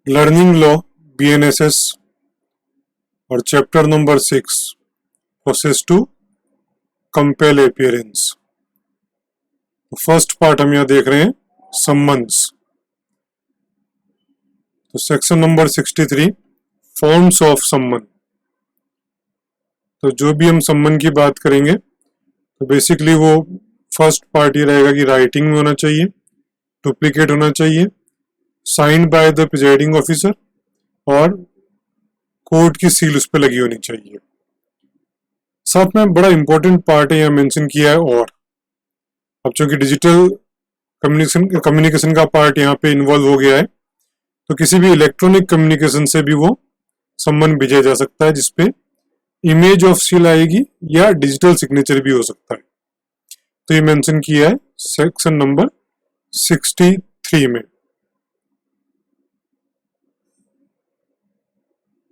Learning law BNSS और chapter number 6 process to compel appearance. First part हम यहाँ देख रहे हैं सम्मन्स। तो सेक्शन नंबर 63 फॉर्म्स ऑफ सम्मन। तो जो भी हम सम्मन की बात करेंगे तो बेसिकली वो फर्स्ट पार्ट ये रहेगा कि राइटिंग में होना चाहिए, डुप्लीकेट होना चाहिए, signed by the presiding officer और कोर्ट की सील उस पर लगी होनी चाहिए। साथ में बड़ा इंपॉर्टेंट पार्ट है यहाँ मेंशन किया है और अब चूंकि डिजिटल कम्युनिकेशन का पार्ट यहाँ पे इन्वॉल्व हो गया है तो किसी भी इलेक्ट्रॉनिक कम्युनिकेशन से भी वो सम्मन भेजा जा सकता है जिसपे इमेज ऑफ सील आएगी या डिजिटल सिग्नेचर भी हो सकता है। तो ये मेंशन किया है सेक्शन नंबर 63 में।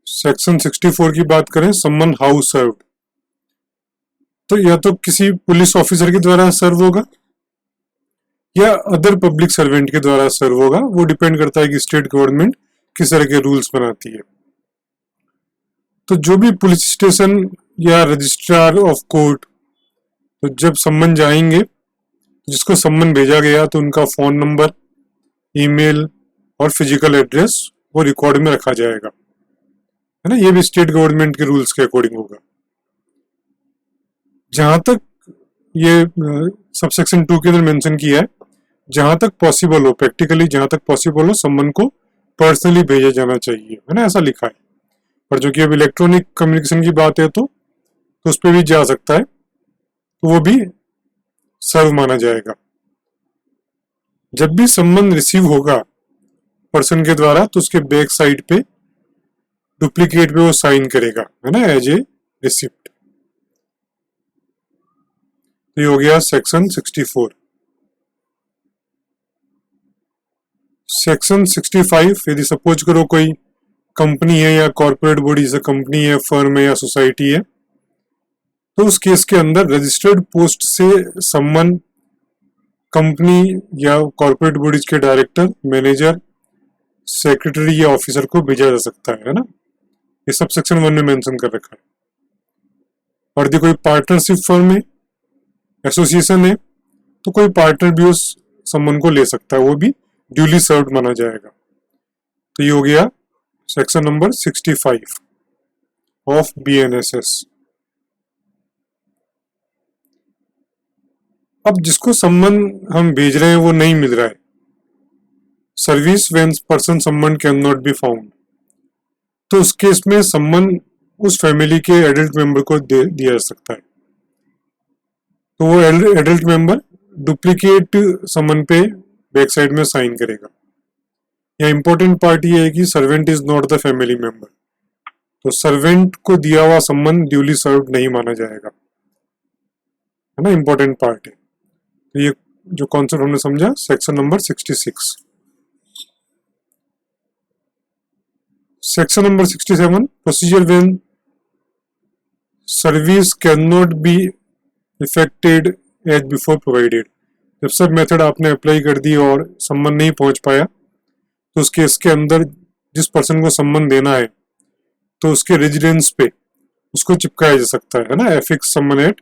सेक्शन 64 की बात करें सम्मन हाउ सर्व्ड, तो या तो किसी पुलिस ऑफिसर के द्वारा सर्व होगा या अदर पब्लिक सर्वेंट के द्वारा सर्व होगा। वो डिपेंड करता है कि स्टेट गवर्नमेंट किस तरह के रूल्स बनाती है। तो जो भी पुलिस स्टेशन या रजिस्ट्रार ऑफ कोर्ट तो जब सम्मन जाएंगे, जिसको सम्मन भेजा गया तो उनका फोन नंबर, ईमेल और फिजिकल एड्रेस वो रिकॉर्ड में रखा जाएगा, है ना। ये भी स्टेट गवर्नमेंट के रूल्स के अकॉर्डिंग होगा। जहां तक ये सबसेक्शन 2 के अंदर मेंशन किया है, जहां तक पॉसिबल हो, प्रैक्टिकली जहां तक पॉसिबल हो सम्मन को पर्सनली भेजा जाना चाहिए, है ना, ऐसा लिखा है। पर जो कि अब इलेक्ट्रॉनिक कम्युनिकेशन की बात है तो उस पर भी जा सकता है, तो वो भी सर्व माना जाएगा। जब भी सम्मन रिसीव होगा पर्सन के द्वारा तो उसके बैक साइड पे डुप्लीकेट पे वो साइन करेगा, है ना, एज ए रिसिप्ट। तो ये हो गया सेक्शन 64। सेक्शन 65 यदि सपोज करो कोई कंपनी है या कॉर्पोरेट बॉडी जैसे कंपनी है, फर्म है या सोसाइटी है, तो उस केस के अंदर रजिस्टर्ड पोस्ट से सम्मन कंपनी या कॉर्पोरेट बॉडीज के डायरेक्टर, मैनेजर, सेक्रेटरी या ऑफिसर को भेजा जा सकता है ना। ये सब सेक्शन 1 में मेंशन कर रखा है। और यदि कोई पार्टनरशिप फर्म है, एसोसिएशन है, तो कोई पार्टनर भी उस सम्मन को ले सकता है, वो भी ड्यूली सर्व्ड माना जाएगा। तो ये हो गया सेक्शन नंबर 65 ऑफ BNSS। अब जिसको सम्मन हम भेज रहे हैं वो नहीं मिल रहा है, सर्विस व्हेन पर्सन सम्मन कैन नॉट बी फाउंड, तो उस केस में सम्मन उस फैमिली के एडल्ट मेंबर को दिया जा सकता है। तो वो एडल्ट मेंबर डुप्लीकेट सम्मन पे बैक साइड में साइन करेगा। यहाँ इंपॉर्टेंट पार्ट ये है कि servant is not the family member, तो सर्वेंट को दिया हुआ सम्मन ड्यूली सर्व्ड नहीं माना जाएगा, है ना, इंपॉर्टेंट पार्ट है। तो ये जो कॉन्सेप्ट हमने समझा section number 66। Section number 67 procedure when service can not be effected as before provided. जब सब मेथड आपने अप्लाई कर दी और सम्मन नहीं पहुंच पाया तो उस केस के अंदर जिस पर्सन को सम्मन देना है तो उसके रेजिडेंस पे उसको चिपकाया जा सकता है ना, एफिक्स सम्मन एट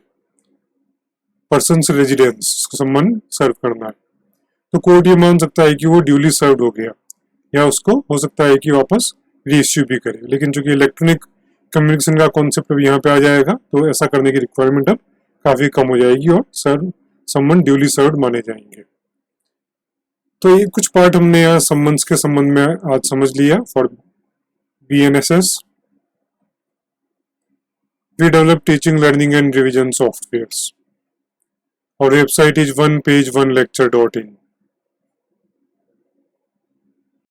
पर्सन रेजिडेंस, उसको सम्मन सर्व करना है। तो कोर्ट ये मान सकता है कि वो ड्यूली सर्व्ड हो गया, या उसको हो सकता है कि वापस रीइश्यू भी करे। लेकिन चूंकि इलेक्ट्रॉनिक कम्युनिकेशन का कॉन्सेप्ट अब यहाँ पे आ जाएगा तो ऐसा करने की रिक्वायरमेंट अब काफी कम हो जाएगी और सम्मन ड्यूली सर्व्ड माने जाएंगे। तो ये कुछ पार्ट हमने यहाँ सम्मन्स के संबंध में आज समझ लिया for BNSS। We develop teaching, learning and revision softwares. Our website is onepage1lecture.in.